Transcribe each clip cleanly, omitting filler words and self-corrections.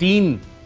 3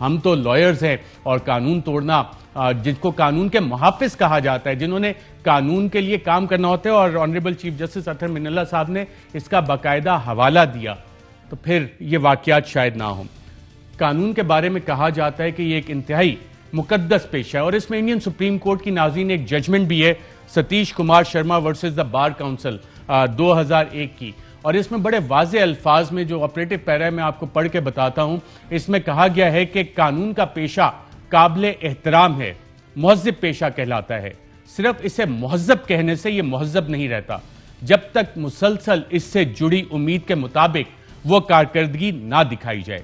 ہم تو لائرز ہیں اور قانون توڑنا جن کو قانون کے محافظ کہا جاتا ہے، جنہوں نے قانون کے لیے کام کرنا ہوتا ہے، اور آنریبل چیف جسٹس اطہر من اللہ صاحب نے اس کا باقاعدہ حوالہ دیا، تو پھر یہ واقعات شاید نہ ہوں۔ قانون کے بارے میں کہا جاتا ہے کہ یہ ایک انتہائی مقدس پیشہ ہے، اور اس میں انڈین سپریم کورٹ کی ناظرین ایک ججمنٹ بھی ہے، Satish Kumar Sharma versus the bar council 2001 کی، اور اس میں بڑے واضح الفاظ میں جو آپریٹو پیرا میں آپ کو پڑھ کے بتاتا ہوں، اس میں کہا گیا ہے کہ قانون کا پیشہ قابل احترام ہے، مہذب پیشہ کہلاتا ہے، صرف اسے مہذب کہنے سے یہ مہذب نہیں رہتا جب تک مسلسل اس سے جڑی امید کے مطابق وہ کارکردگی نہ دکھائی جائے،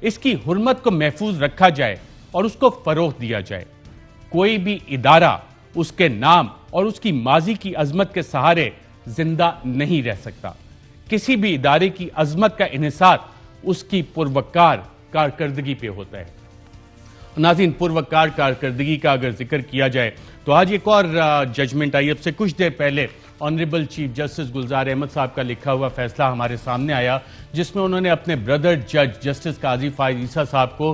اس کی حرمت کو محفوظ رکھا جائے اور اس کو فروغ دیا جائے۔ کوئی بھی ادارہ اس کے نام اور اس کی ماضی کی عظمت کے سہارے زندہ نہیں رہ سکتا۔ کسی بھی ادارے کی عظمت کا انحصار اس کی پروقار کارکردگی پہ ہوتا ہے۔ ناظرین، پروقار کارکردگی کا اگر ذکر کیا جائے تو آج ایک اور ججمنٹ آئی، اب سے کچھ دیر پہلے honourable chief justice Gulzar Ahmed صاحب کا لکھا ہوا فیصلہ ہمارے سامنے آیا، جس میں انہوں نے اپنے بردر جج جسٹس قاضی فائز عیسیٰ صاحب کو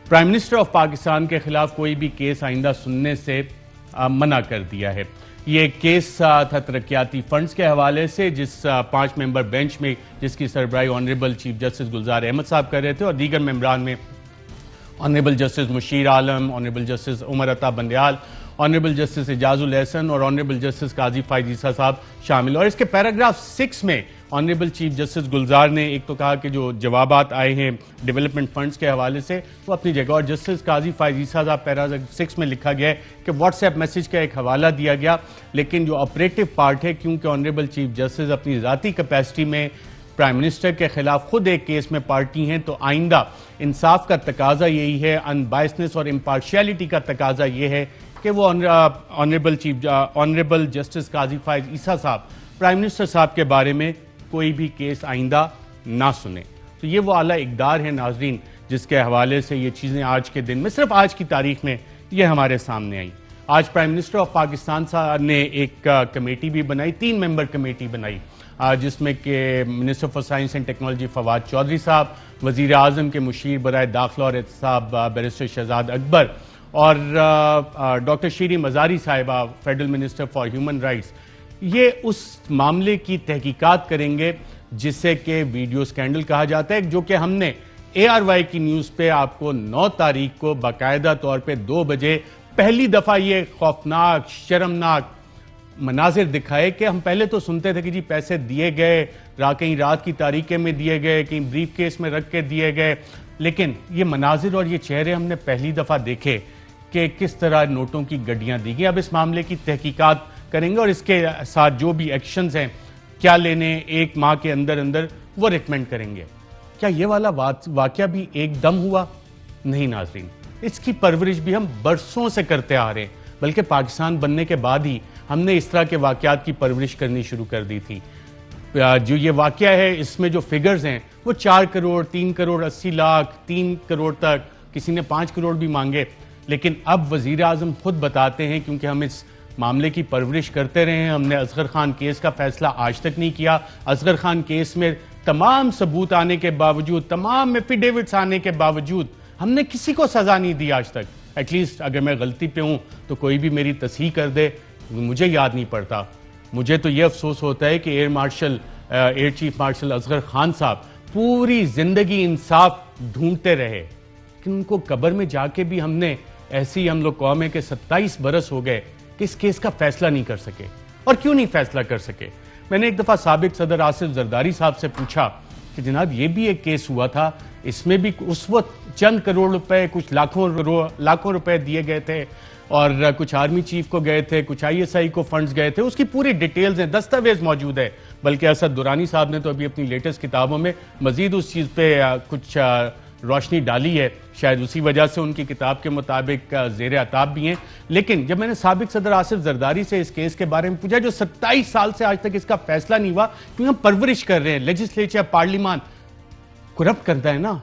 پرائم منسٹر آف پاکستان کے خلاف کوئی بھی کیس آئندہ سننے سے منع کر دیا ہے۔ یہ کیس تھا ترقیاتی فنڈز کے حوالے سے، جس 5 ممبر بینچ میں جس کی سربراہی honourable chief justice Gulzar Ahmed صاحب کر رہے تھے، اور دیگر ممبران میں آنریبل جسٹس مشیر عالم، honourable justice Umar Ata Bandial, honourable justice اعجاز الحسن اور آنریبل جسٹس قاضی فائز عیسیٰ صاحب شامل۔ اور اس کے پیراگراف 6 میں آنریبل چیف جسٹس گلزار نے ایک تو کہا کہ جو جوابات آئے ہیں ڈیولپمنٹ فنڈز کے حوالے سے وہ اپنی جگہ، اور جسٹس قاضی فائز عیسیٰ صاحب پیراگراف 6 میں لکھا گیا ہے کہ واٹس ایپ میسج کا ایک حوالہ دیا گیا، لیکن جو آپریٹو پارٹ ہے، کیونکہ آنریبل چیف جسٹس اپنی ذاتی کیپیسٹی میں پرائم منسٹر کے خلاف خود ایک کیس میں پارٹی ہیں، تو آئندہ انصاف کا تقاضا یہی ہے، ان بائسنس اور امپارشیلٹی کا تقاضا یہ ہے کہ وہ آنریبل جسٹس قاضی فائز عیسیٰ صاحب پرائم منسٹر صاحب کے بارے میں کوئی بھی کیس آئندہ نہ سنیں۔ تو یہ وہ اعلیٰ اقدار ہے ناظرین جس کے حوالے سے یہ چیزیں آج کے دن میں، صرف آج کی تاریخ میں یہ ہمارے سامنے آئیں۔ آج پرائم منسٹر آف پاکستان صاحب نے ایک کمیٹی بھی بنائی، 3 ممبر کمیٹی بنائی، جس میں کہ minister for science and technology Fawad Chaudhry صاحب، وزیر اعظم کے مشیر برائے داخلہ اور احتساب بیرسٹر شہزاد اکبر، اور ڈاکٹر شیریں مزاری صاحبہ federal minister for human rights, یہ اس معاملے کی تحقیقات کریں گے جسے کہ ویڈیو سکینڈل کہا جاتا ہے، جو کہ ہم نے ARY کی نیوز پہ آپ کو 9 تاریخ کو باقاعدہ طور پہ 2 بجے پہلی دفعہ یہ خوفناک، شرمناک مناظر دکھائے کہ ہم پہلے تو سنتے تھے کہ جی پیسے دیے گئے، کہیں رات کی تاریکے میں دیے گئے، کہیں بریف کیس میں رکھ کے دیے گئے، لیکن یہ مناظر اور یہ چہرے ہم نے پہلی دفعہ دیکھے کہ کس طرح نوٹوں کی گڈیاں دی گئی۔ اب اس معاملے کی تحقیقات کریں گے اور اس کے ساتھ جو بھی ایکشنز ہیں کیا لینے 1 ماہ کے اندر اندر وہ ریکمینڈ کریں گے۔ کیا یہ والا واقعہ بھی ایک دم ہوا؟ نہیں ناظرین، اس کی پرورش بھی ہم برسوں سے کرتے آ رہے ہیں، بلکہ پاکستان بننے کے بعد ہی ہم نے اس طرح کے واقعات کی پرورش کرنی شروع کر دی تھی۔ جو یہ واقعہ ہے اس میں جو فگرز ہیں وہ 4 کروڑ، 3 کروڑ 80 لاکھ، 3 کروڑ تک، کسی نے 5 کروڑ بھی مانگے، لیکن اب وزیر اعظم خود بتاتے ہیں، کیونکہ ہم اس معاملے کی پرورش کرتے رہے ہیں، ہم نے اصغر خان کیس کا فیصلہ آج تک نہیں کیا۔ اصغر خان کیس میں تمام ثبوت آنے کے باوجود، تمام ایفیڈیوٹس آنے کے باوجود ہم نے کسی کو سزا نہیں دی آج تک۔ ایٹ لیسٹ اگر میں غلطی پہ ہوں تو کوئی بھی میری تصحیح کر دے، مجھے یاد نہیں پڑتا۔ مجھے تو یہ افسوس ہوتا ہے کہ air chief marshal Asghar Khan صاحب پوری زندگی انصاف ڈھونڈتے رہے، کہ ان کو قبر میں جا کے بھی ہم نے ایسی ہم لوگ قوم ہے کہ 27 برس ہو گئے کہ اس کیس کا فیصلہ نہیں کر سکے۔ اور کیوں نہیں فیصلہ کر سکے؟ میں نے ایک دفعہ سابق صدر آصف زرداری صاحب سے پوچھا کہ جناب یہ بھی ایک کیس ہوا تھا، اس میں بھی اس وقت چند کروڑ روپے، کچھ لاکھوں روپے دیے گئے تھے، اور کچھ آرمی چیف کو گئے تھے، کچھ ISI کو فنڈز گئے تھے، اس کی پوری ڈیٹیلز ہیں، دستاویز موجود ہے۔ بلکہ اسد درانی صاحب نے تو ابھی اپنی لیٹسٹ کتابوں میں مزید اس چیز پہ کچھ روشنی ڈالی ہے، شاید اسی وجہ سے ان کی کتاب کے مطابق زیر عتاب بھی ہیں۔ لیکن جب میں نے سابق صدر آصف زرداری سے اس کیس کے بارے میں پوچھا، جو 27 سال سے آج تک اس کا فیصلہ نہیں ہوا، کیونکہ ہم پرورش کر رہے ہیں، لیجسلیچر، پارلیمان کرپٹ کرتا ہے نا،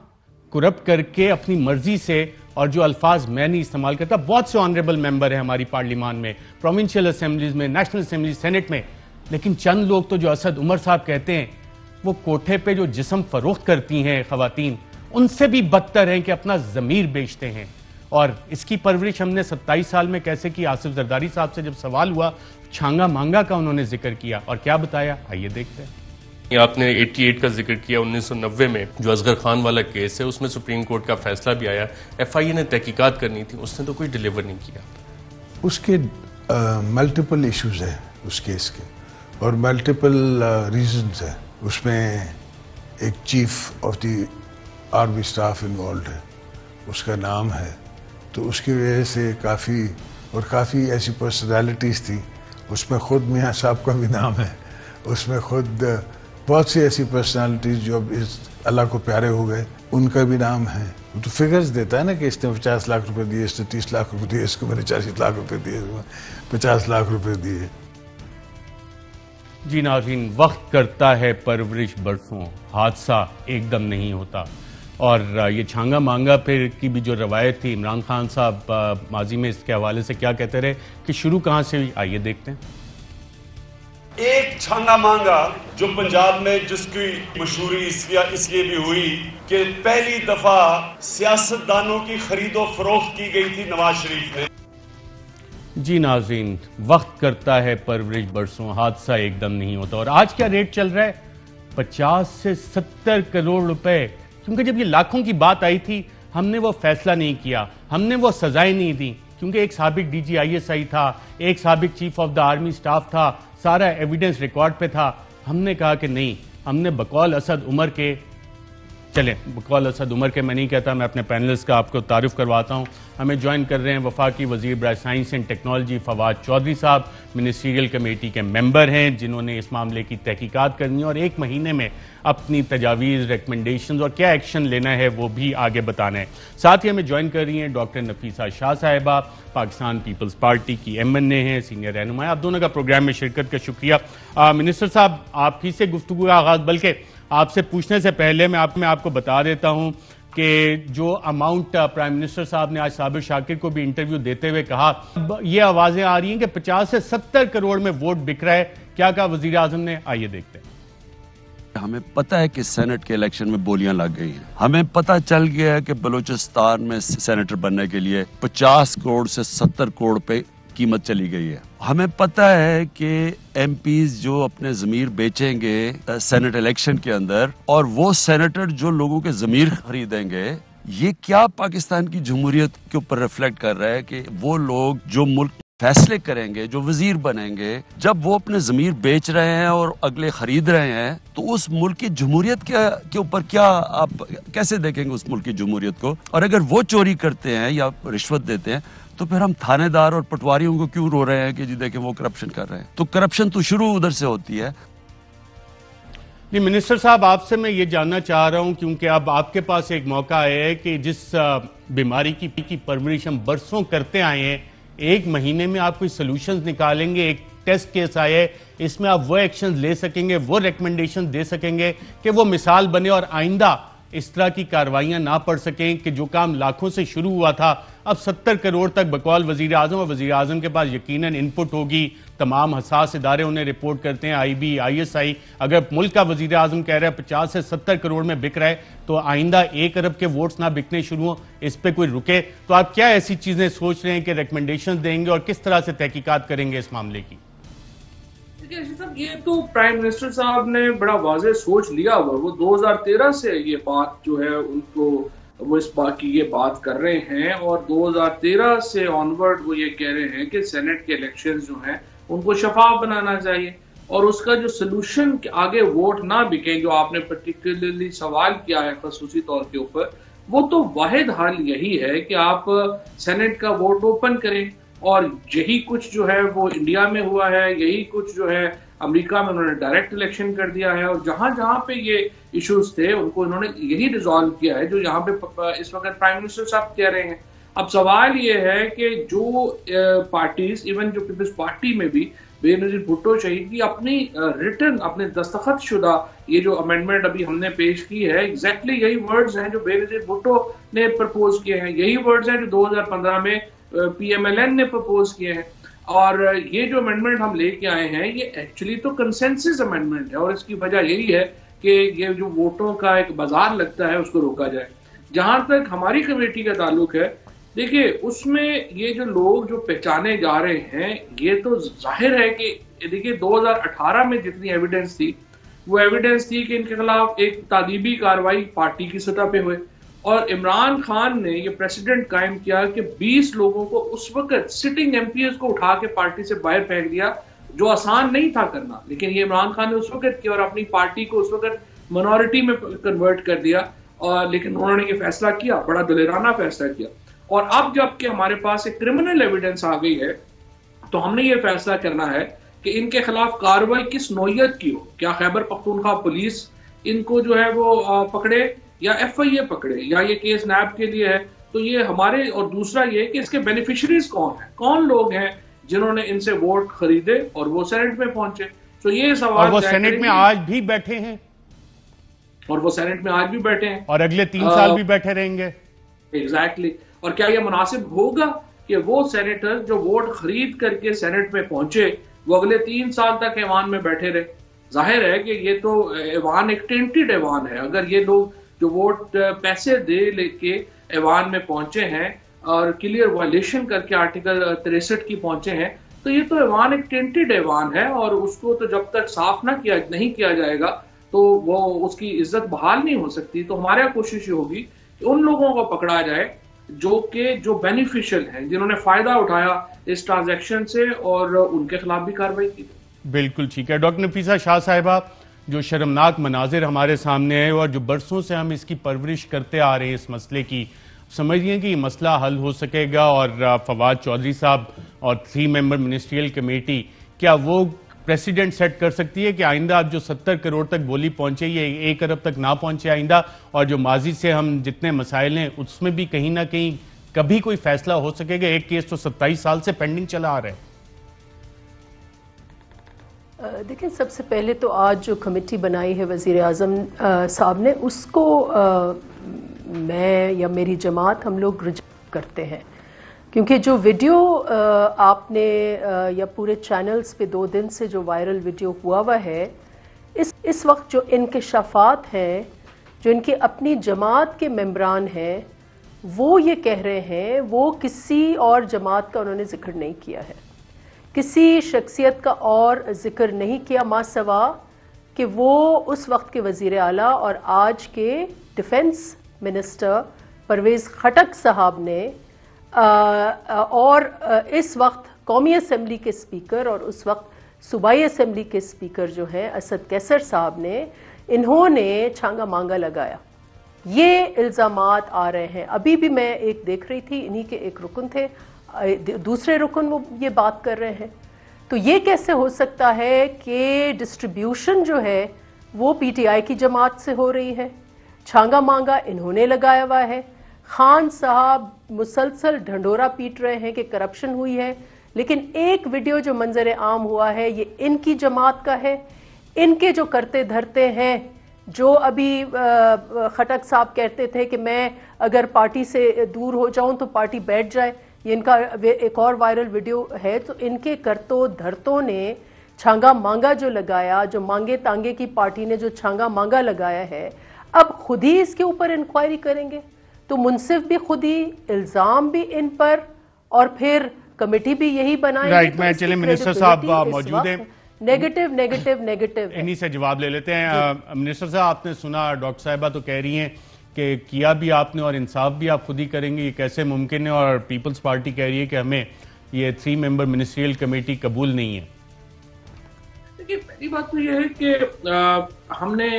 کرپٹ کر کے اپنی مرضی سے، اور جو الفاظ میں نہیں استعمال کرتا، بہت سے آنریبل ممبر ہیں ہماری پارلیمان میں، پروونشل اسمبلیز میں، نیشنل اسمبلی، سینٹ میں، لیکن چند لوگ تو جو اسد عمر صاحب کہتے ہیں، وہ کوٹھے پہ جو جسم فروخت کرتی ہیں خواتین، ان سے بھی بدتر ہیں کہ اپنا ضمیر بیچتے ہیں. اور اس کی پرورش ہم نے 27 سال میں کیسے کی؟ آصف زرداری صاحب سے جب سوال ہوا چھانگا مانگا کا انہوں نے ذکر کیا اور کیا بتایا، آئیے دیکھتے ہیں. آپ نے 88 کا ذکر کیا. 1990 میں جو اصغر خان والا کیس ہے اس میں سپریم کورٹ کا فیصلہ بھی آیا. ایف آئی اے نے تحقیقات کرنی تھی، اس نے تو کوئی ڈیلیور نہیں کیا. اس کے ملٹیپل ایشوز ہیں اس کیس کے اور ملٹیپل ریزنز ہیں. اس میں ایک chief of the army staff involved ہے، اس کا نام ہے، تو اس کی وجہ سے کافی ایسی پرسنالٹیز تھی. اس میں خود میاں صاحب کا بھی نام ہے، اس میں خود بہت سی ایسی پرسنالٹیز جو اب اس اللہ کو پیارے ہو گئے ان کا بھی نام ہے. وہ تو فگرز دیتا ہے نا کہ اس نے 50 لاکھ روپے دیے، اس نے 30 لاکھ روپے دیے، اس کو میں نے 40 لاکھ روپے دیے، 50 لاکھ روپے دیے. جی ناظرین، وقت کرتا ہے پرورش برسوں، حادثہ ایک دم نہیں ہوتا. اور یہ چھانگا مانگا پھر کی بھی جو روایت تھی، عمران خان صاحب ماضی میں اس کے حوالے سے کیا کہتے رہے کہ شروع کہاں سے ہوئی، آئیے دیکھتے ہیں. ایک چھانگا مانگا جو پنجاب میں جس کی مشہوری اس لیے بھی ہوئی کہ پہلی دفعہ سیاستدانوں کی خرید و فروخت کی گئی تھی نواز شریف نے. جی ناظرین، وقت کرتا ہے پرورش برسوں، حادثہ ایک دم نہیں ہوتا. اور آج کیا ریٹ چل رہا ہے؟ 50 سے 70 کروڑ روپے. کیونکہ جب یہ لاکھوں کی بات آئی تھی ہم نے وہ فیصلہ نہیں کیا، ہم نے وہ سزائیں نہیں دی، کیونکہ ایک سابق D G I S I تھا، ایک سابق chief of the army staff تھا، سارا ایویڈنس ریکارڈ پہ تھا. ہم نے کہا کہ نہیں، ہم نے بقول اسد عمر کے میں نہیں کہتا، میں اپنے پینلز کا آپ کو تعارف کرواتا ہوں. ہمیں جوائن کر رہے ہیں وفاقی وزیر برائے science and technology Fawad Chaudhry صاحب، منسٹریل کمیٹی کے ممبر ہیں جنہوں نے اس معاملے کی تحقیقات کرنی ہے اور ایک مہینے میں اپنی تجاویز، ریکمنڈیشنز اور کیا ایکشن لینا ہے وہ بھی آگے بتانا ہے. ساتھ ہی ہمیں جوائن کر رہی ہیں ڈاکٹر نفیسہ شاہ صاحبہ، پاکستان پیپلز پارٹی کی ایم این اے ہیں، سینئر رہنما. آپ دونوں کا پروگرام میں شرکت کا شکریہ. منسٹر صاحب، آپ ہی سے گفتگو کا آغاز، بلکہ آپ سے پوچھنے سے پہلے میں آپ کو بتا دیتا ہوں کہ جو اماؤنٹ پرائم منسٹر صاحب نے آج صابر شاکر کو بھی انٹرویو دیتے ہوئے کہا، یہ آوازیں آ رہی ہیں کہ 50 سے 70 کروڑ میں ووٹ بک رہا ہے. کیا کہا وزیر اعظم نے؟ آئیے دیکھتے ہیں. ہمیں پتہ ہے کہ سینٹ کے الیکشن میں بولیاں لگ گئی ہیں. ہمیں پتہ چل گیا ہے کہ بلوچستان میں سینیٹر بننے کے لیے 50 کروڑ سے 70 کروڑ پہ قیمت چلی گئی ہے. ہمیں پتہ ہے کہ ایم پیز جو اپنے ضمیر بیچیں گے سینٹ الیکشن کے اندر، اور وہ سینیٹر جو لوگوں کے ضمیر خریدیں گے، یہ کیا پاکستان کی جمہوریت کے اوپر ریفلیکٹ کر رہا ہے کہ وہ لوگ جو ملک فیصلے کریں گے، جو وزیر بنیں گے، جب وہ اپنے ضمیر بیچ رہے ہیں اور اگلے خرید رہے ہیں، تو اس ملک کی جمہوریت کے اوپر کیا آپ کیسے دیکھیں گے اس ملک کی جمہوریت کو؟ اور اگر وہ چوری کرتے ہیں یا رشوت دیتے ہیں تو پھر ہم تھانے دار اور پٹواریوں کو کیوں رو رہے ہیں کہ جی دیکھیں وہ کرپشن کر رہے ہیں؟ تو کرپشن تو شروع ادھر سے ہوتی ہے. جی منسٹر صاحب، آپ سے میں یہ جاننا چاہ رہا ہوں کیونکہ اب آپ کے پاس ایک موقع آیا ہے کہ جس بیماری کی پرورش ہم برسوں کرتے آئے ہیں، ایک مہینے میں آپ کوئی سلوشنز نکالیں گے. ایک ٹیسٹ کیس آئے، اس میں آپ وہ ایکشنز لے سکیں گے، وہ ریکمنڈیشن دے سکیں گے کہ وہ مثال بنے اور آئندہ اس طرح کی کاروائیاں نہ پڑ سکیں کہ جو کام لاکھوں سے شروع ہوا تھا اب 70 کروڑ تک بقول وزیر اعظم، اور وزیر اعظم کے پاس یقیناً انپٹ ہوگی، تمام حساس ادارے انہیں رپورٹ کرتے ہیں، آئی بی، آئی ایس آئی. اگر ملک کا وزیر اعظم کہہ رہا ہے 50 سے 70 کروڑ میں بک رہا ہے تو آئندہ 1 ارب کے ووٹس نہ بکنے شروع ہوں، اس پہ کوئی رکے، تو آپ کیا ایسی چیزیں سوچ رہے ہیں کہ ریکمنڈیشن دیں گے اور کس طرح سے تحقیقات کریں گے اس معاملے کی؟ صاحب، یہ تو پرائم منسٹر صاحب نے بڑا واضح سوچ لیا ہوا. وہ 2013 سے یہ بات جو ہے ان کو وہ اس بات کی یہ بات کر رہے ہیں، اور 2013 سے آنورڈ وہ یہ کہہ رہے ہیں کہ سینٹ کے الیکشنز جو ہیں ان کو شفاف بنانا چاہیے، اور اس کا جو سلوشن آگے ووٹ نہ بکیں، جو آپ نے پرٹیکولرلی سوال کیا ہے خصوصی طور کے اوپر، وہ تو واحد حل یہی ہے کہ آپ سینٹ کا ووٹ اوپن کریں. اور یہی کچھ جو ہے وہ انڈیا میں ہوا ہے، یہی کچھ جو ہے امریکہ میں انہوں نے ڈائریکٹ الیکشن کر دیا ہے، اور جہاں جہاں پہ یہ ایشوز تھے ان کو انہوں نے یہی ریزالو کیا ہے جو یہاں پہ اس وقت پرائم منسٹر صاحب کہہ رہے ہیں. اب سوال یہ ہے کہ جو پارٹیز، ایون جو پیپلز پارٹی میں بھی بے نظیر بھٹو شہید کی اپنی ریٹن، اپنے دستخط شدہ یہ جو امینڈمنٹ ابھی ہم نے پیش کی ہے، ایگزیکٹلی یہی ورڈز ہیں جو بے نظیر بھٹو نے پرپوز کیے ہیں، یہی ورڈز ہیں جو 2015 میں پی ایم ایل این نے پرپوز کیے ہیں. اور یہ جو امینڈمنٹ ہم لے کے آئے ہیں یہ ایکچولی تو کنسنسس امینڈمنٹ ہے، اور اس کی وجہ یہی ہے کہ یہ جو ووٹوں کا ایک بازار لگتا ہے اس کو روکا جائے. جہاں تک ہماری کمیٹی کا تعلق ہے، دیکھیے اس میں یہ جو لوگ جو پہچانے جا رہے ہیں، یہ تو ظاہر ہے کہ دیکھیے 2018 میں جتنی ایویڈنس تھی وہ ایویڈنس تھی کہ ان کے خلاف ایک تعدیبی کاروائی پارٹی کی سطح پہ ہوئے، اور عمران خان نے یہ پریسیڈنٹ قائم کیا کہ 20 لوگوں کو اس وقت سٹنگ ایم پی ایز کو اٹھا کے پارٹی سے باہر پھینک دیا، جو آسان نہیں تھا کرنا، لیکن یہ عمران خان نے اس وقت کیا اور اپنی پارٹی کو اس وقت منورٹی میں کنورٹ کر دیا، لیکن انہوں نے یہ فیصلہ کیا، بڑا دلیرانہ فیصلہ کیا. اور اب جب کہ ہمارے پاس ایک کرمنل ایویڈنس آ گئی ہے تو ہم نے یہ فیصلہ کرنا ہے کہ ان کے خلاف کارروائی کس نوعیت کی ہو. کیا خیبر پختونخوا پولیس ان کو جو ہے وہ پکڑے یا ایف آئی اے پکڑے، یا یہ کیس نیب کے لیے ہے. تو یہ ہمارے، اور دوسرا یہ کہ اس کے بینیفیشریز کون ہیں، کون لوگ ہیں جنہوں نے ان سے ووٹ خریدے اور وہ سینٹ میں پہنچے. تو یہ سوال، اور وہ سینٹ میں آج بھی بیٹھے ہیں، اور وہ سینٹ میں آج بھی بیٹھے ہیں اور اگلے 3 سال بھی بیٹھے رہیں گے. ایگزیکٹلی. اور کیا یہ مناسب ہوگا کہ وہ سینیٹر جو ووٹ خرید کر کے سینٹ میں پہنچے وہ اگلے 3 سال تک ایوان میں بیٹھے رہے؟ ظاہر ہے کہ یہ تو ایوان ایک ٹینٹڈ ایوان ہے. اگر یہ لوگ جو ووٹ پیسے دے لے کے ایوان میں پہنچے ہیں اور کلیئر وائلیشن کر کے آرٹیکل 63 کی پہنچے ہیں، تو یہ تو ایوان ایک ٹینٹڈ ایوان ہے، اور اس کو تو جب تک صاف نہیں کیا جائے گا تو وہ اس کی عزت بحال نہیں ہو سکتی. تو ہمارے کوشش یہ ہوگی کہ ان لوگوں کو پکڑا جائے جو بینیفیشل ہیں، جنہوں نے فائدہ اٹھایا اس ٹرانزیکشن سے، اور ان کے خلاف بھی کارروائی کی. بالکل ٹھیک ہے. ڈاکٹر نفیسہ شاہ صاحبہ، جو شرمناک مناظر ہمارے سامنے ہے اور جو برسوں سے ہم اس کی پرورش کرتے آ رہے ہیں اس مسئلے کی، سمجھئے کہ یہ مسئلہ حل ہو سکے گا؟ اور فواد چودھری صاحب اور 3 ممبر منسٹریل کمیٹی، کیا وہ پریسیڈنٹ سیٹ کر سکتی ہے کہ آئندہ اب جو 70 کروڑ تک بولی پہنچے یہ 1 ارب تک نہ پہنچے آئندہ، اور جو ماضی سے ہم جتنے مسائل ہیں اس میں بھی کہیں نہ کہیں کبھی کوئی فیصلہ ہو سکے گا؟ ایک کیس تو 27 سال سے پینڈنگ چلا آ رہا ہے. دیکھیں، سب سے پہلے تو آج جو کمیٹی بنائی ہے وزیر اعظم صاحب نے، اس کو میں یا میری جماعت ہم لوگ ریجیکٹ کرتے ہیں، کیونکہ جو ویڈیو آپ نے یا پورے چینلز پہ 2 دن سے جو وائرل ویڈیو ہوا ہے، اس وقت جو انکشافات ہیں، جو ان کی اپنی جماعت کے ممبران ہیں، وہ یہ کہہ رہے ہیں وہ کسی اور جماعت کا انہوں نے ذکر نہیں کیا ہے، کسی شخصیت کا اور ذکر نہیں کیا، ماں سوا کہ وہ اس وقت کے وزیر اعلیٰ اور آج کے ڈیفنس منسٹر پرویز خٹک صاحب نے، اور اس وقت قومی اسمبلی کے اسپیکر اور اس وقت صوبائی اسمبلی کے اسپیکر جو ہیں اسد کیسر صاحب نے، انہوں نے چھانگا مانگا لگایا. یہ الزامات آ رہے ہیں. ابھی بھی میں ایک دیکھ رہی تھی، انہی کے ایک رکن تھے، دوسرے رکن وہ یہ بات کر رہے ہیں. تو یہ کیسے ہو سکتا ہے کہ ڈسٹریبیوشن جو ہے وہ پی ٹی آئی کی جماعت سے ہو رہی ہے؟ چھانگا مانگا انہوں نے لگایا ہوا ہے. خان صاحب مسلسل ڈھنڈورا پیٹ رہے ہیں کہ کرپشن ہوئی ہے، لیکن ایک ویڈیو جو منظر عام ہوا ہے یہ ان کی جماعت کا ہے. ان کے جو کرتے دھرتے ہیں، جو ابھی خٹک صاحب کہتے تھے کہ میں اگر پارٹی سے دور ہو جاؤں تو پارٹی بیٹھ جائے، یہ ان کا ایک اور وائرل ویڈیو ہے. تو ان کے کرتوں دھرتوں نے چھانگا مانگا جو لگایا، جو مانگے تانگے کی پارٹی نے جو چھانگا مانگا لگایا ہے، اب خود ہی اس کے اوپر انکوائری کریں گے تو منصف بھی خود ہی، الزام بھی ان پر، اور پھر کمیٹی بھی یہی بنائیں گے. رائٹ، میں چلیں منسٹر صاحب موجود ہیں، نیگیٹو انہی سے جواب لے لیتے ہیں. منسٹر صاحب، آپ نے سنا ڈاکٹر صاحبہ تو کہہ رہی ہیں کہ کیا بھی آپ نے اور انصاف بھی آپ خود ہی کریں گے، یہ کیسے ممکن ہے؟ اور پیپلز پارٹی کہہ رہی ہے کہ ہمیں یہ 3 ممبر منسٹریل کمیٹی قبول نہیں ہے. دیکھیے، پہلی بات تو یہ ہے کہ ہم نے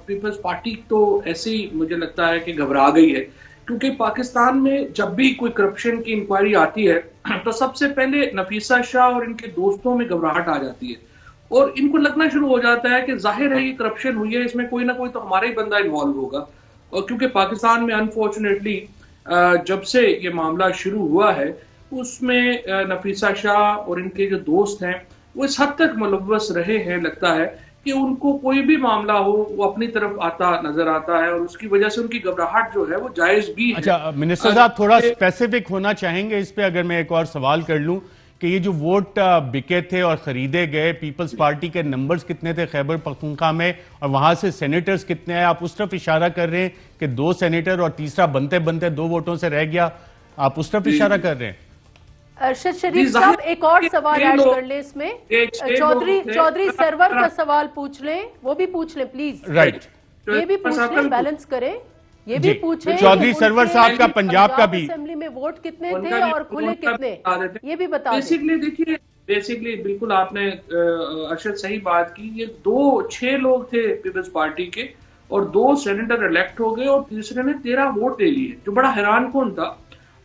پیپلز پارٹی تو ایسی مجھے لگتا ہے کہ گھبرا گئی ہے، کیونکہ پاکستان میں جب بھی کوئی کرپشن کی انکوائری آتی ہے تو سب سے پہلے نفیسہ شاہ اور ان کے دوستوں میں گھبراہٹ آ جاتی ہے، اور ان کو لگنا شروع ہو جاتا ہے کہ ظاہر ہے یہ کرپشن ہوئی ہے، اس میں کوئی نہ کوئی تو ہمارا ہی بندہ انوالو ہوگا. اور کیونکہ پاکستان میں انفارچونیٹلی جب سے یہ معاملہ شروع ہوا ہے اس میں نفیسہ شاہ اور ان کے جو دوست ہیں وہ اس حد تک ملوث رہے ہیں، لگتا ہے کہ ان کو کوئی بھی معاملہ ہو وہ اپنی طرف آتا نظر آتا ہے، اور اس کی وجہ سے ان کی گھبراہٹ جو ہے وہ جائز بھی ہے. اچھا منسٹر صاحب، تھوڑا اسپیسیفک ہونا چاہیں گے اس پہ، اگر میں ایک اور سوال کر لوں کہ یہ جو ووٹ بکے تھے اور خریدے گئے، پیپلز پارٹی کے نمبرز کتنے تھے خیبر پختونخوا میں، اور وہاں سے سینیٹرز کتنے ہیں، آپ اس طرف اشارہ کر رہے ہیں کہ 2 سینیٹر اور تیسرا بنتے بنتے 2 ووٹوں سے رہ گیا، آپ اس طرف اشارہ کر رہے ہیں؟ ارشد شریف صاحب ایک اور سوال ایڈ کر لیں اس میں، چودھری سرور کا سوال پوچھ لیں، وہ بھی پوچھ لیں پلیز، رائٹ، یہ بھی پوچھ لیں، بیلنس کریں، یہ بھی پوچھیں چودھری سرور صاحب کا پنجاب کا بھی اسمبلی میں ووٹ کتنے تھے اور کھلے کتنے، یہ بھی بتا دیں۔ دیکھیے بیسیکلی بالکل آپ نے ارشد صحیح بات کی، یہ 6 لوگ تھے پیپلز پارٹی کے اور 2 سینیٹر الیکٹ ہو گئے اور تیسرے نے 13 ووٹ لے لیے، جو بڑا حیران کن تھا۔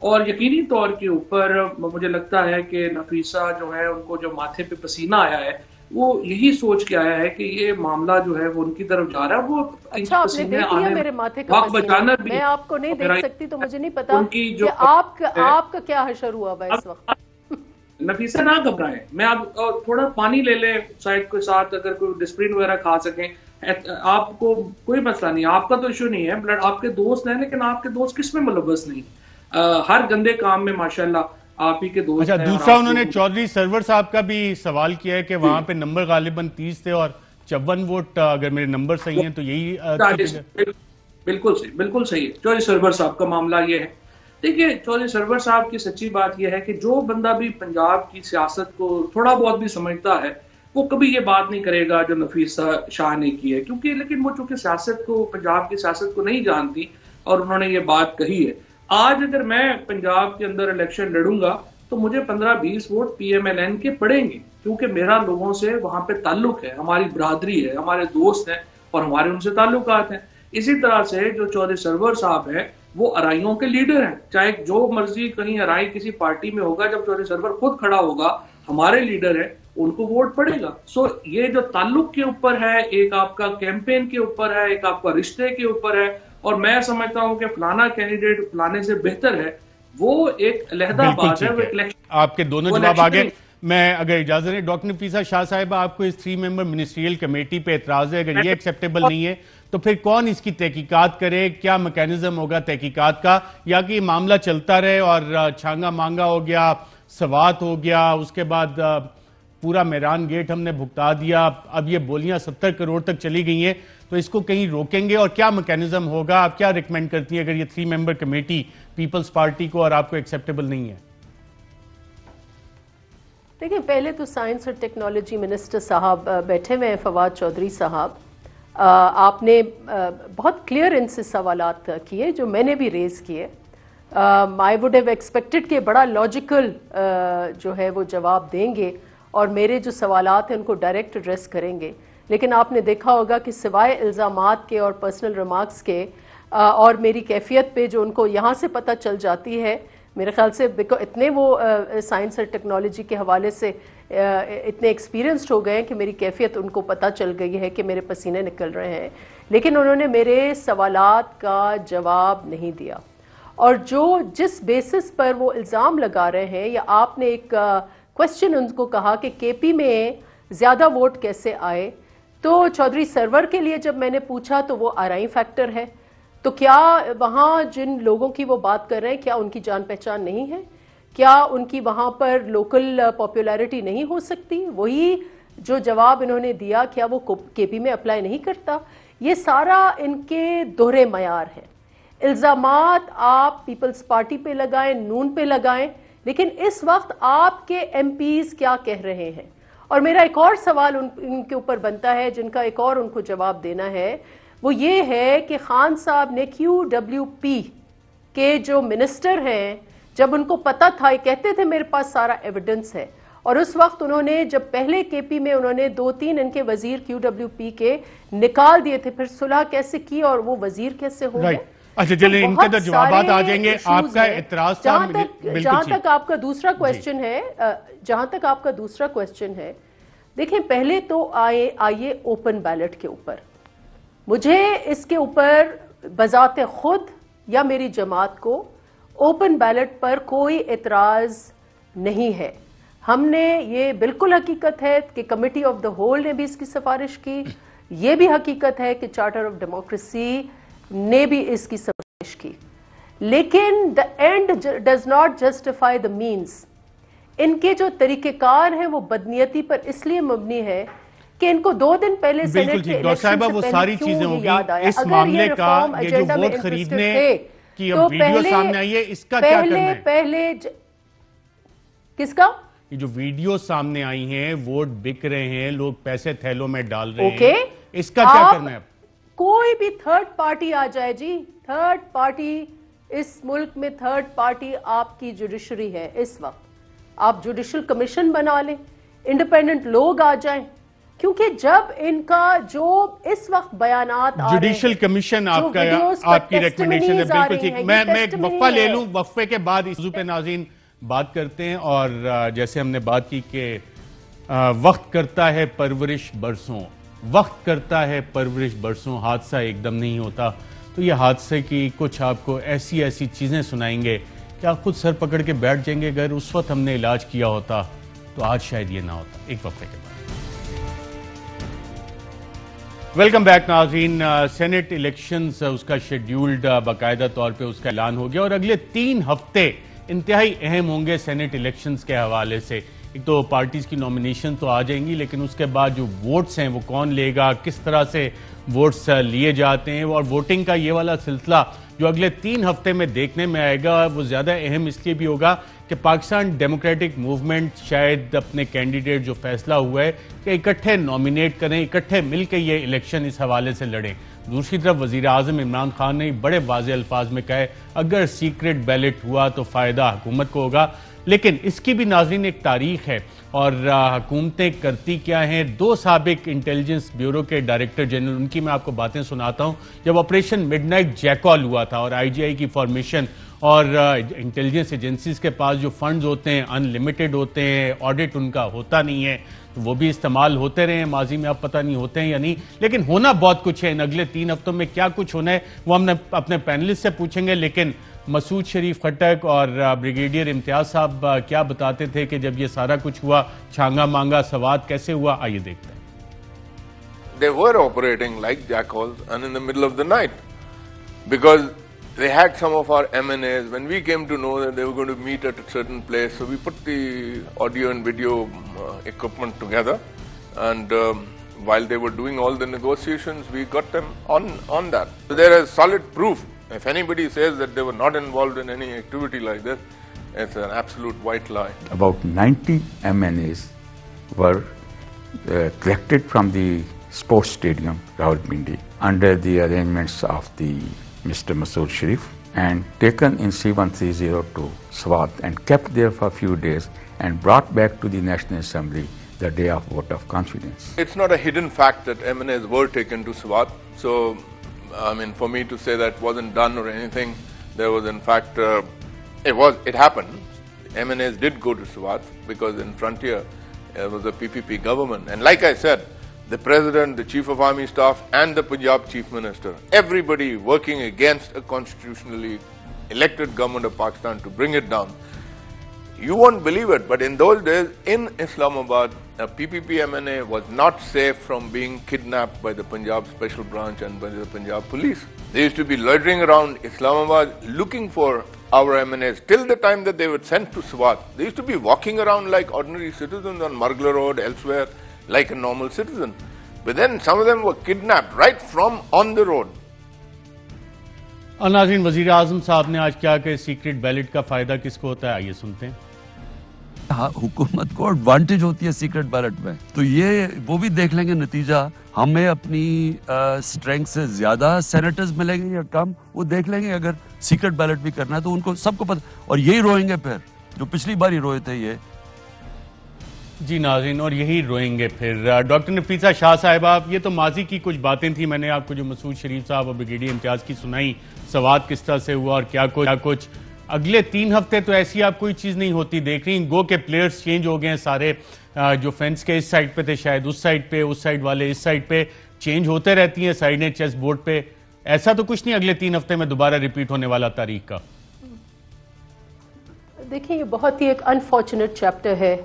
اور یقینی طور کے اوپر مجھے لگتا ہے کہ نفیسہ جو ہے ان کو جو ماتھے پہ پسینہ آیا ہے وہ یہی سوچ کے آیا ہے کہ یہ معاملہ جو ہے وہ ان کی طرف جا رہا ہے۔ وہ اچھا آپ نے دیکھ لیا میرے ماتھے کا پسینہ، میں آپ کو نہیں دیکھ سکتی تو مجھے نہیں پتا کہ آپ کا کیا حشر ہوا ہوا اس وقت۔ نفیسہ نہ گھبرائیں، میں آپ تھوڑا پانی لے لیں سائڈ کے ساتھ، اگر کوئی ڈسپرین وغیرہ کھا سکیں، آپ کو کوئی مسئلہ نہیں، آپ کا تو ایشو نہیں ہے، بلڈ آپ کے دوست ہیں، لیکن آپ کے دوست کس میں ملوث نہیں، ہر گندے کام میں ماشاءاللہ آپ ہی کے دوست ہیں۔ اچھا دوسرا انہوں نے چودھری سرور صاحب کا بھی سوال کیا ہے کہ وہاں پہ نمبر غالباً 30 تھے اور 54 ووٹ، اگر میرے نمبر صحیح ہیں تو یہی بالکل صحیح، بالکل صحیح ہے۔ چودھری سرور صاحب کا معاملہ یہ ہے، دیکھیے چودھری سرور صاحب کی سچی بات یہ ہے کہ جو بندہ بھی پنجاب کی سیاست کو تھوڑا بہت بھی سمجھتا ہے وہ کبھی یہ بات نہیں کرے گا جو نفیسہ شاہ نے کی ہے، کیونکہ لیکن وہ چونکہ سیاست کو، پنجاب کی سیاست کو نہیں جانتی اور انہوں نے یہ بات کہی ہے۔ آج اگر میں پنجاب کے اندر الیکشن لڑوں گا تو مجھے 15-20 vote P M L N کے پڑیں گے، کیونکہ میرا لوگوں سے وہاں پہ تعلق ہے، ہماری برادری ہے، ہمارے دوست ہیں اور ہمارے ان سے تعلقات ہیں۔ اسی طرح سے جو چودھری سرور صاحب ہیں وہ ارائیوں کے لیڈر ہیں، چاہے جو مرضی کہیں ارائی کسی پارٹی میں ہوگا، جب چودھری سرور خود کھڑا ہوگا ہمارے لیڈر ہیں، ان کو ووٹ پڑے گا۔ سو یہ جو تعلق کے اوپر ہے، ایک آپ کا کیمپین کے اوپر ہے، ایک آپ کا رشتے کے اوپر ہے، اور میں سمجھتا ہوں کہ فلانا کینڈیڈیٹ فلانے سے بہتر ہے، وہ ایک علیحدہ بات ہے۔ آپ کے دونوں جواب آگے، میں اگر اجازت ہے ڈاکٹر نفیسہ شاہ صاحبہ، آپ کو اس 3 ممبر منسٹریل کمیٹی پہ اعتراض ہے، اگر یہ ایکسیپٹیبل نہیں ہے تو پھر کون اس کی تحقیقات کرے، کیا میکینزم ہوگا تحقیقات کا، یا کہ یہ معاملہ چلتا رہے اور چھانگا مانگا ہو گیا، سوات ہو گیا، اس کے بعد پورا میران گیٹ ہم نے بھگتا دیا، اب یہ بولیاں 70 کروڑ تک چلی گئی ہیں، تو اس کو کہیں روکیں گے اور کیا میکینزم ہوگا؟ آپ کیا ریکمینڈ کرتی ہیں اگر یہ 3 ممبر کمیٹی پیپلز پارٹی کو اور آپ کو ایکسیپٹیبل نہیں ہے؟ دیکھیں پہلے تو سائنس اور ٹیکنالوجی منسٹر صاحب بیٹھے ہوئے ہیں، فواد چودھری صاحب، آپ نے بہت کلیئر ان سے سوالات کیے جو میں نے بھی ریز کیے۔ I would have expected کہ بڑا لاجیکل جو ہے وہ جواب دیں گے اور میرے جو سوالات ہیں ان کو ڈائریکٹ ایڈریس کریں گے، لیکن آپ نے دیکھا ہوگا کہ سوائے الزامات کے اور پرسنل ریمارکس کے اور میری کیفیت پہ جو ان کو یہاں سے پتہ چل جاتی ہے، میرے خیال سے اتنے وہ سائنس اور ٹیکنالوجی کے حوالے سے اتنے ایکسپیرینسڈ ہو گئے ہیں کہ میری کیفیت ان کو پتہ چل گئی ہے کہ میرے پسینے نکل رہے ہیں، لیکن انہوں نے میرے سوالات کا جواب نہیں دیا، اور جس بیسس پر وہ الزام لگا رہے ہیں، یا آپ نے ایک کوشچن ان کو کہا کہ کے پی میں زیادہ ووٹ کیسے آئے، تو چودھری سرور کے لیے جب میں نے پوچھا تو وہ آرائی فیکٹر ہے، تو کیا وہاں جن لوگوں کی وہ بات کر رہے ہیں کیا ان کی جان پہچان نہیں ہے؟ کیا ان کی وہاں پر لوکل پاپولیرٹی نہیں ہو سکتی؟ وہی جو جواب انہوں نے دیا، کیا وہ کے پی میں اپلائی نہیں کرتا؟ یہ سارا ان کے دوہرے معیار ہے۔ الزامات آپ پیپلز پارٹی پہ لگائیں، نون پہ لگائیں، لیکن اس وقت آپ کے ایم پیز کیا کہہ رہے ہیں؟ اور میرا ایک اور سوال ان کے اوپر بنتا ہے جن کا ایک اور ان کو جواب دینا ہے، وہ یہ ہے کہ خان صاحب نے کیو ڈبلیو پی کے جو منسٹر ہیں، جب ان کو پتہ تھا، یہ کہتے تھے میرے پاس سارا ایویڈنس ہے، اور اس وقت انہوں نے جب پہلے کے پی میں انہوں نے 2-3 ان کے وزیر کیو ڈبلیو پی کے نکال دیے تھے، پھر صلح کیسے کی اور وہ وزیر کیسے ہو گئے؟ اچھا چلیں ان کے تو جوابات آ جائیں گے، آپ کا اعتراض جہاں تک آپ کا دوسرا کویسچن ہے، دیکھیں پہلے تو آئیے اوپن بیلٹ کے اوپر، مجھے اس کے اوپر بذات خود یا میری جماعت کو اوپن بیلٹ پر کوئی اعتراض نہیں ہے۔ ہم نے یہ بالکل حقیقت ہے کہ کمیٹی آف دا ہول نے بھی اس کی سفارش کی، یہ بھی حقیقت ہے کہ چارٹر آف ڈیموکریسی نے بھی اس کی سفارش کی، لیکن the end does not justify the means۔ ان کے جو طریقہ کار ہیں وہ بدنیتی پر اس لیے مبنی ہے کہ ان کو 2 دن پہلے سینٹ کے الیکشن سے وہ پہلے ساری کیوں چیزیں یہ ہوگی یاد آیا. اس اگر معاملے یہ کا ریفارم یہ جو ایجنڈا میں ووٹ انٹرسٹڈ خریدنے تھے کی تو ویڈیو سامنے آئی ہے اس کا کیا کرنا ہے؟ پہلے کس کا؟ یہ جو ویڈیو سامنے آئی ہیں ووٹ بک رہے ہیں لوگ پیسے تھیلوں میں ڈال رہے ہیں اس کا کیا کرنا ہے؟ کوئی بھی تھرڈ پارٹی آ جائے جی، تھرڈ پارٹی اس ملک میں تھرڈ پارٹی آپ کی جوڈیشری ہے اس وقت. آپ جوڈیشل کمیشن بنا لیں، انڈیپینڈنٹ لوگ آ جائیں، کیونکہ جب ان کا جو اس وقت بیانات آ رہے ہیں جوڈیشل کمیشن آپ کی ریکمنڈیشن ہے. بالکل ٹھیک. میں ایک وقفہ لے لوں، وقفے کے بعد اس موضوع پہ ناظرین بات کرتے ہیں. اور جیسے ہم نے بات کی کہ وقت کرتا ہے پرورش برسوں، وقت کرتا ہے پرورش برسوں، حادثہ ایک دم نہیں ہوتا. تو یہ حادثے کی کچھ آپ کو ایسی چیزیں سنائیں گے کہ آپ خود سر پکڑ کے بیٹھ جائیں گے اگر اس وقت ہم نے علاج کیا ہوتا تو آج شاید یہ نہ ہوتا. ایک وقفے کے بعد ویلکم بیک ناظرین. سینٹ الیکشنز اس کا شیڈیولڈ باقاعدہ طور پہ اس کا اعلان ہو گیا اور اگلے 3 ہفتے انتہائی اہم ہوں گے سینٹ الیکشنز کے حوالے سے. ایک تو پارٹیز کی نومینیشن تو آ جائیں گی، لیکن اس کے بعد جو ووٹس ہیں وہ کون لے گا، کس طرح سے ووٹس لیے جاتے ہیں، اور ووٹنگ کا یہ والا سلسلہ جو اگلے 3 ہفتے میں دیکھنے میں آئے گا وہ زیادہ اہم اس لیے بھی ہوگا کہ پاکستان ڈیموکریٹک موومنٹ شاید اپنے کینڈیڈیٹ جو فیصلہ ہوا ہے کہ اکٹھے نومینیٹ کریں، اکٹھے مل کے یہ الیکشن اس حوالے سے لڑیں. دوسری طرف وزیر اعظم عمران خان نے بڑے واضح الفاظ میں کہا اگر سیکرٹ بیلٹ ہوا تو فائدہ حکومت کو ہوگا. لیکن اس کی بھی ناظرین ایک تاریخ ہے اور حکومتیں کرتی کیا ہیں. 2 سابق انٹیلیجنس بیورو کے ڈائریکٹر جنرل، ان کی میں آپ کو باتیں سناتا ہوں. جب آپریشن مڈ نائٹ جیکال ہوا تھا اور IGI کی فارمیشن اور انٹیلیجنس ایجنسیز کے پاس جو فنڈز ہوتے ہیں ان لمیٹڈ ہوتے ہیں، آڈٹ ان کا ہوتا نہیں ہے، وہ بھی استعمال ہوتے رہے ہیں ماضی میں، اب پتہ نہیں ہوتے ہیں یا نہیں، لیکن ہونا بہت کچھ ہے. ان اگلے 3 ہفتوں میں کیا کچھ ہونا ہے وہ ہم اپنے پینلسٹ سے پوچھیں گے. لیکن مسعود شریف خٹک اور بریگیڈیئر امتیاز صاحب کیا بتاتے تھے کہ جب یہ سارا کچھ ہوا، چھانگا مانگا سوات کیسے ہوا، آئیے دیکھتے ہیں. They were operating like jackals and in the middle of the night because they had some of our MNAs. When we came to know that they were going to meet at a certain place, so we put the audio and video equipment together, and while they were doing all the negotiations, we got them on that. So there is solid proof. If anybody says that they were not involved in any activity like this, it's an absolute white lie. About 90 MNAs were collected from the sports stadium, Rawalpindi, under the arrangements of the Mr. Massoud Sharif, and taken in C-130 to Swat and kept there for a few days and brought back to the National Assembly the day of vote of confidence. It's not a hidden fact that MNAs were taken to Swat. So, I mean, for me to say that wasn't done or anything, there was in fact, it happened. MNAs did go to Swat because in Frontier there was a PPP government. And like I said, the President, the Chief of Army Staff and the Punjab Chief Minister, everybody working against a constitutionally elected government of Pakistan to bring it down. You won't believe it, but in those days in Islamabad, a PPP MNA was not safe from being kidnapped by the Punjab Special Branch and by the Punjab Police. They used to be loitering around Islamabad looking for our MNAs till the time that they were sent to Swat. They used to be walking around like ordinary citizens on Margla Road, elsewhere, like a normal citizen. But then some of them were kidnapped right from on the road. اور ناظرین وزیر اعظم صاحب نے آج کیا کہ secret belt کا فائدہ کس کو ہوتا ہے، آئیے سنتے ہیں. حکومت کو ایڈوانٹیج ہوتی ہے سیکرٹ بیلٹ میں، تو یہ وہ بھی دیکھ لیں گے نتیجہ. ہمیں اپنی اسٹرینگتھ سے زیادہ سینیٹرز ملیں گے یا کم، وہ دیکھ لیں گے. اگر سیکرٹ بیلٹ بھی کرنا ہے تو ان کو سب کو پتہ، اور یہی روئیں گے پھر جو پچھلی بار ہی روئے تھے یہ. جی ناظرین، اور یہی روئیں گے پھر. ڈاکٹر نفیسہ شاہ صاحبہ، یہ تو ماضی کی کچھ باتیں تھیں، میں نے آپ کو جو مسعود شریف صاحب اور بریگیڈیئر امتیاز کی سنائی، سوات کس طرح سے ہوا اور کیا کچھ. اگلے 3 ہفتے تو ایسی آپ کوئی چیز نہیں ہوتی دیکھ رہی. گو کے پلیئرز چینج ہو گئے ہیں سارے، جو فینس کے اس سائڈ پہ تھے شاید اس سائڈ پہ، اس سائڈ والے اس سائڈ پہ، چینج ہوتے رہتی ہیں سائڈیں چیس بورڈ پہ. ایسا تو کچھ نہیں اگلے 3 ہفتے میں دوبارہ ریپیٹ ہونے والا تاریخ کا. دیکھیں یہ بہت ہی ایک انفارچونیٹ چیپٹر ہے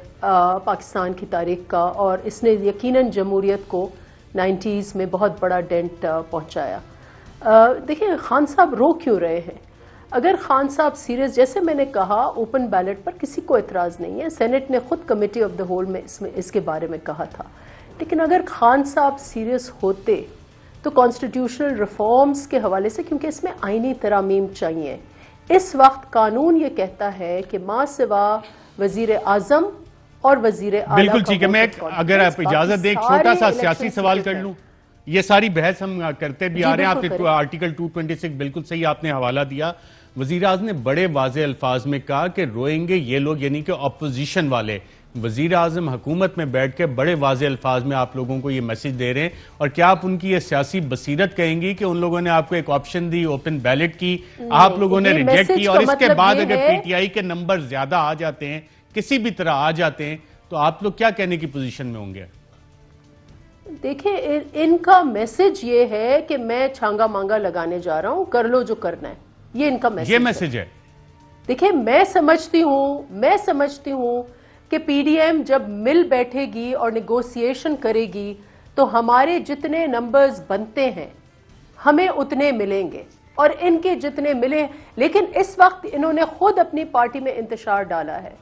پاکستان کی تاریخ کا، اور اس نے یقیناً جمہوریت کو 90s میں بہت بڑا ڈینٹ پہنچایا. دیکھیں خان صاحب رو کیوں رہے ہیں؟ اگر خان صاحب سیریس، جیسے میں نے کہا اوپن بیلٹ پر کسی کو اعتراض نہیں ہے، سینٹ نے خود کمیٹی آف دا ہول میں اس کے بارے میں کہا تھا، لیکن اگر خان صاحب سیریس ہوتے تو کانسٹیٹیوشنل ریفارمز کے حوالے سے، کیونکہ اس میں آئینی ترامیم چاہیے، اس وقت قانون یہ کہتا ہے کہ ماں سوا وزیر اعظم اور وزیر اعلیٰ، بالکل ٹھیک ہے، میں اگر آپ اجازت دیں ایک چھوٹا سا سیاسی سوال کر لوں. یہ ساری بحث ہم کرتے بھی آ رہے ہیں، آپ نے آرٹیکل 226 بالکل صحیح آپ نے حوالہ دیا. وزیر اعظم نے بڑے واضح الفاظ میں کہا کہ روئیں گے یہ لوگ، یعنی کہ اپوزیشن والے. وزیر اعظم حکومت میں بیٹھ کے بڑے واضح الفاظ میں آپ لوگوں کو یہ میسج دے رہے ہیں، اور کیا آپ ان کی یہ سیاسی بصیرت کہیں گی کہ ان لوگوں نے آپ کو ایک آپشن دی اوپن بیلٹ کی، آپ لوگوں نے ریجیکٹ کی، اور اس کے بعد اگر پی ٹی آئی کے نمبر زیادہ آ جاتے ہیں، کسی بھی طرح آ جاتے ہیں، تو آپ لوگ کیا کہنے کی پوزیشن میں ہوں گے؟ دیکھیں ان کا میسج یہ ہے کہ میں چھانگا مانگا لگانے جا رہا ہوں، کر لو جو کرنا ہے، یہ ان کا میسج ہے. دیکھیں میں سمجھتی ہوں کہ پی ڈی ایم جب مل بیٹھے گی اور نیگوسیشن کرے گی تو ہمارے جتنے نمبرز بنتے ہیں ہمیں اتنے ملیں گے، اور ان کے جتنے ملے، لیکن اس وقت انہوں نے خود اپنی پارٹی میں انتشار ڈالا ہے.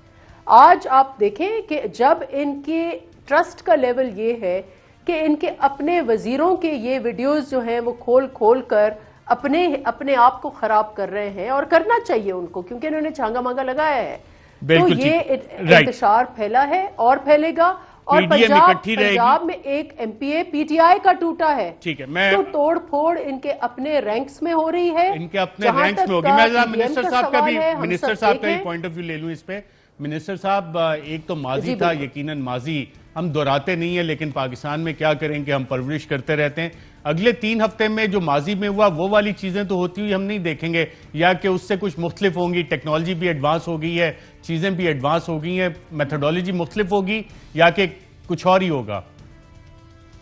آج آپ دیکھیں کہ جب ان کے ٹرسٹ کا لیول یہ ہے کہ ان کے اپنے وزیروں کے یہ ویڈیوز جو ہیں وہ کھول کر اپنے آپ کو خراب کر رہے ہیں، اور کرنا چاہیے ان کو، کیونکہ انہوں نے چھانگا مانگا لگایا ہے. تو یہ انتشار پھیلا ہے اور پھیلے گا، اور پنجاب میں ایک M P a P T I کا ٹوٹا ہے، تو توڑ پھوڑ ان کے اپنے رینکس میں ہو رہی ہے، ان کے اپنے رینکس میں ہوگی. میں منسٹر صاحب کا بھی پوائنٹ آف ویو لے لوں اس پہ. منسٹر صاحب، ایک تو ماضی تھا، یقیناً ماضی ہم دہراتے نہیں ہیں، لیکن پاکستان میں کیا کریں کہ ہم پرورش کرتے رہتے ہیں. اگلے 3 ہفتے میں جو ماضی میں ہوا وہ والی چیزیں تو ہوتی ہوئی ہم نہیں دیکھیں گے، یا کہ اس سے کچھ مختلف ہوں گی. ٹیکنالوجی بھی ایڈوانس ہو گئی ہے، چیزیں بھی ایڈوانس ہو گئی ہیں، میتھڈولوجی مختلف ہوگی، یا کہ کچھ اور ہی ہوگا.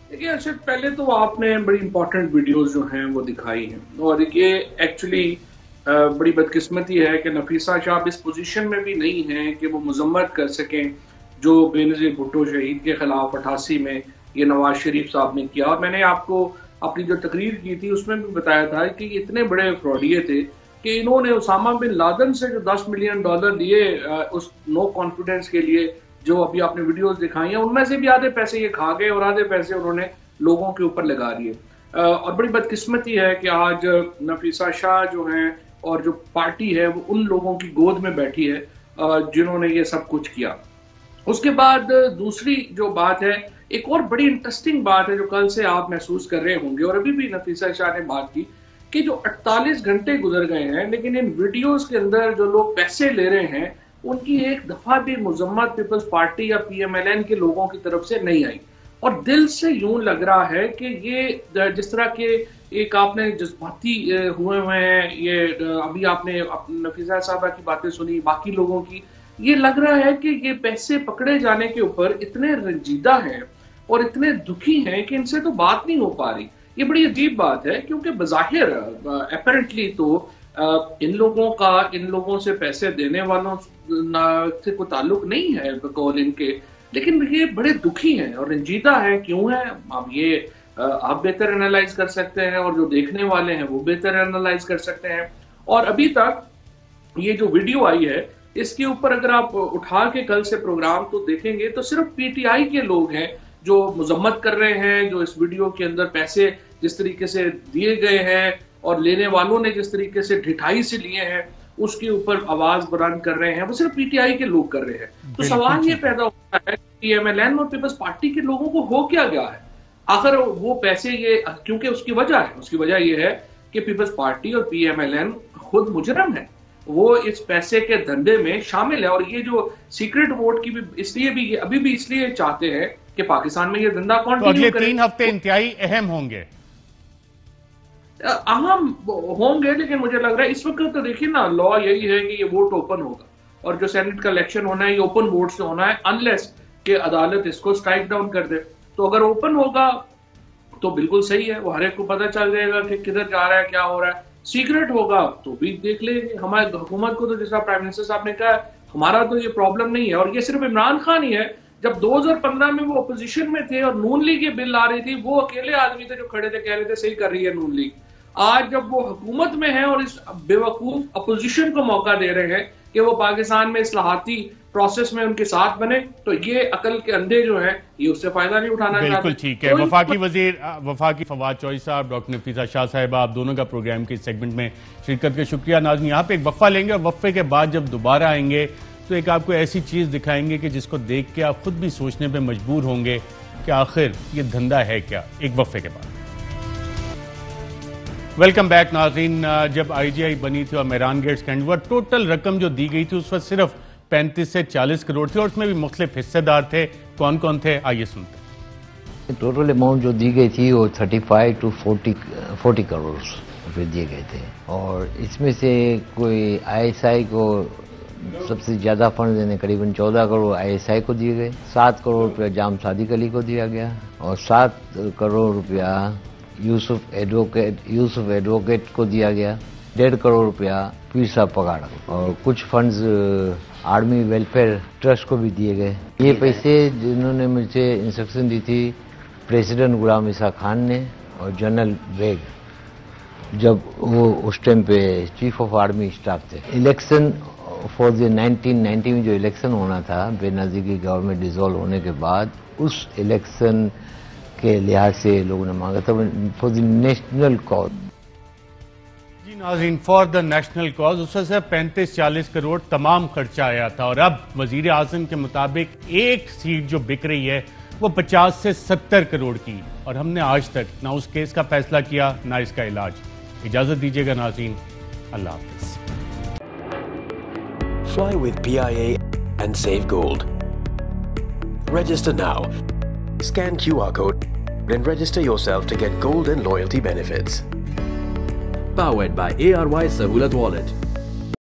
دیکھیے ارشد، پہلے تو آپ نے بڑی امپورٹنٹ ویڈیوز جو ہیں وہ دکھائی ہیں، اور یہ ایکچولی بڑی بدقسمتی ہے کہ نفیسہ شاہ اس پوزیشن میں بھی نہیں ہیں کہ وہ مذمت کر سکیں جو بینظیر بھٹو شہید کے خلاف 88 میں یہ نواز شریف صاحب نے کیا. اور میں نے آپ کو اپنی جو تقریر کی تھی اس میں بھی بتایا تھا کہ یہ اتنے بڑے فراڈیے تھے کہ انہوں نے اسامہ بن لادن سے جو $10 ملین لیے اس نو کانفیڈنس کے لیے، جو ابھی آپ نے ویڈیوز دکھائی ہیں، ان میں سے بھی آدھے پیسے یہ کھا گئے اور آدھے پیسے انہوں نے لوگوں کے اوپر لگا دیے. اور بڑی بدقسمتی ہے کہ آج نفیسہ شاہ جو ہیں اور جو پارٹی ہے وہ ان لوگوں کی گود میں بیٹھی ہے جنہوں نے یہ سب کچھ کیا. اس کے بعد دوسری جو بات ہے، ایک اور بڑی انٹرسٹنگ بات ہے جو کل سے آپ محسوس کر رہے ہوں گے، اور ابھی بھی نفیسہ شاہ نے بات کی، کہ جو 48 گھنٹے گزر گئے ہیں لیکن ان ویڈیوز کے اندر جو لوگ پیسے لے رہے ہیں ان کی ایک دفعہ بھی مذمت پیپلز پارٹی یا پی ایم ایل این کے لوگوں کی طرف سے نہیں آئی. اور دل سے یوں لگ رہا ہے کہ یہ جس طرح کے ایک آپ نے جذباتی ہوئے ہیں، یہ ابھی آپ نے نفیسہ صاحبہ کی باتیں سنی، باقی لوگوں کی، یہ لگ رہا ہے کہ یہ پیسے پکڑے جانے کے اوپر اتنے رنجیدہ ہیں اور اتنے دکھی ہیں کہ ان سے تو بات نہیں ہو پا رہی. یہ بڑی عجیب بات ہے، کیونکہ بظاہر اپیرنٹلی تو ان لوگوں کا ان لوگوں سے پیسے دینے والوں سے کوئی تعلق نہیں ہے بقول ان کے، لیکن یہ بڑے دکھی ہیں اور رنجیدہ ہیں. کیوں ہیں؟ اب یہ آپ بہتر انالائز کر سکتے ہیں، اور جو دیکھنے والے ہیں وہ بہتر انالائز کر سکتے ہیں. اور ابھی تک یہ جو ویڈیو آئی ہے اس کے اوپر اگر آپ اٹھا کے کل سے پروگرام تو دیکھیں گے تو صرف پی ٹی آئی کے لوگ ہیں جو مذمت کر رہے ہیں، جو اس ویڈیو کے اندر پیسے جس طریقے سے دیے گئے ہیں اور لینے والوں نے جس طریقے سے ڈھٹائی سے لیے ہیں اس کے اوپر آواز بلند کر رہے ہیں، وہ صرف پی ٹی آئی کے لوگ کر رہے ہیں. تو سوال یہ پیدا ہوتا ہے کہ پی ایم ایل این اور پیپلز پارٹی کے لوگوں کو ہو کیا گیا ہے آخر وہ پیسے؟ یہ کیونکہ اس کی وجہ یہ ہے کہ پیپلز پارٹی اور پی ایم ایل این خود مجرم ہے، وہ اس پیسے کے دھندے میں شامل ہے. اور یہ جو سیکرٹ ووٹ کی بھی اس لیے بھی ابھی بھی اس لیے چاہتے ہیں کہ پاکستان میں یہ دھندا کنٹینیو کرے. 3 ہفتے انتہائی اہم ہوں گے، اہم ہوں گے، لیکن مجھے لگ رہا ہے اس وقت تو دیکھیے نا، لا یہی ہے کہ یہ ووٹ اوپن ہوگا اور جو سینٹ کا الیکشن ہونا ہے یہ اوپن ووٹ سے ہونا ہے، انلیس کہ عدالت اس کو سٹرائک ڈاؤن کر دے. تو اگر اوپن ہوگا تو بالکل صحیح ہے، وہ ہر ایک کو پتہ چل جائے گا کہ کدھر جا رہا ہے، کیا ہو رہا ہے. سیکرٹ ہوگا تو بھی دیکھ لیں گے. ہماری حکومت کو تو جس طرح پرائم منسٹر صاحب نے کہا ہمارا تو یہ پرابلم نہیں ہے، اور یہ صرف عمران خان ہی ہے. جب 2015 میں وہ اپوزیشن میں تھے اور نون لیگ یہ بل آ رہی تھی، وہ اکیلے آدمی تھے جو کھڑے تھے کہہ رہے تھے صحیح کر رہی ہے نون لیگ. آج جب وہ حکومت میں ہیں اور اس بیوقوف اپوزیشن کو موقع دے رہے ہیں کہ وہ پاکستان میں اصلاحاتی پروسیس میں ان کے ساتھ بنے، تو یہ عقل کے اندھے جو ہیں یہ اس سے فائدہ نہیں اٹھانا چاہتے. بالکل ٹھیک ہے. وفاقی وزیر وفاقی فواد چوہدری صاحب، ڈاکٹر نفیسہ شاہ صاحبہ، آپ دونوں کا پروگرام کے سیگمنٹ میں شرکت کا شکریہ. ناظرین یہاں پہ ایک وقفہ لیں گے اور وقفے کے بعد جب دوبارہ آئیں گے تو ایک آپ کو ایسی چیز دکھائیں گے کہ جس کو دیکھ کے آپ خود بھی سوچنے پہ مجبور ہوں گے کہ آخر یہ دھندا ہے کیا. ایک وقفے کے بعد ویلکم بیک. ناظرین جب آئی جی آئی بنی تھی اور میران گیٹ اسکینڈل پر ٹوٹل رقم جو دی گئی تھی اس وقت صرف 35 سے 40 کروڑ تھی اور اس میں بھی مختلف حصے دار تھے. کون کون تھے آئیے سنتے ہیں. ٹوٹل اماؤنٹ جو دی گئی تھی وہ 35 to 40 کروڑ روپے دیے گئے تھے، اور اس میں سے کوئی آئی ایس آئی کو سب سے زیادہ فنڈ دینے قریباً 14 کروڑ آئی ایس آئی کو دیے گئے، 7 کروڑ روپیہ جام صادق علی کو دیا گیا، اور 7 کروڑ روپیہ یوسف ایڈوکیٹ کو دیا گیا، 1.5 کروڑ روپیہ پیر صاحب پگاڑا، اور کچھ فنڈز آرمی ویلفیئر ٹرسٹ کو بھی دیے گئے. یہ پیسے جنہوں نے مجھے انسٹرکشن دی تھی پریزیڈنٹ غلام اسحاق خان نے اور جنرل بیگ، جب وہ اس ٹائم پہ چیف آف آرمی اسٹاف تھے. الیکشن فار دی 1990 میں جو الیکشن ہونا تھا بے نظیر کی گورنمنٹ ڈیزالو ہونے کے بعد، اس الیکشن کے لحاظ سے لوگوں نے مانگا تھا فار دی نیشنل کاز. جی ناظرین، فار دا نیشنل کاز اس سے 35-40 کروڑ تمام خرچہ آیا تھا، اور اب وزیر اعظم کے مطابق ایک سیٹ جو بک رہی ہے وہ 50 سے 70 کروڑ کی، اور ہم نے آج تک نہ اس کیس کا فیصلہ کیا نہ اس کا علاج. اجازت دیجیے گا ناظرین، اللہ حافظ. Fly with PIA and save gold. Register now. Scan QR code and register yourself to get gold and loyalty benefits. Powered by ARY Sahulat Wallet.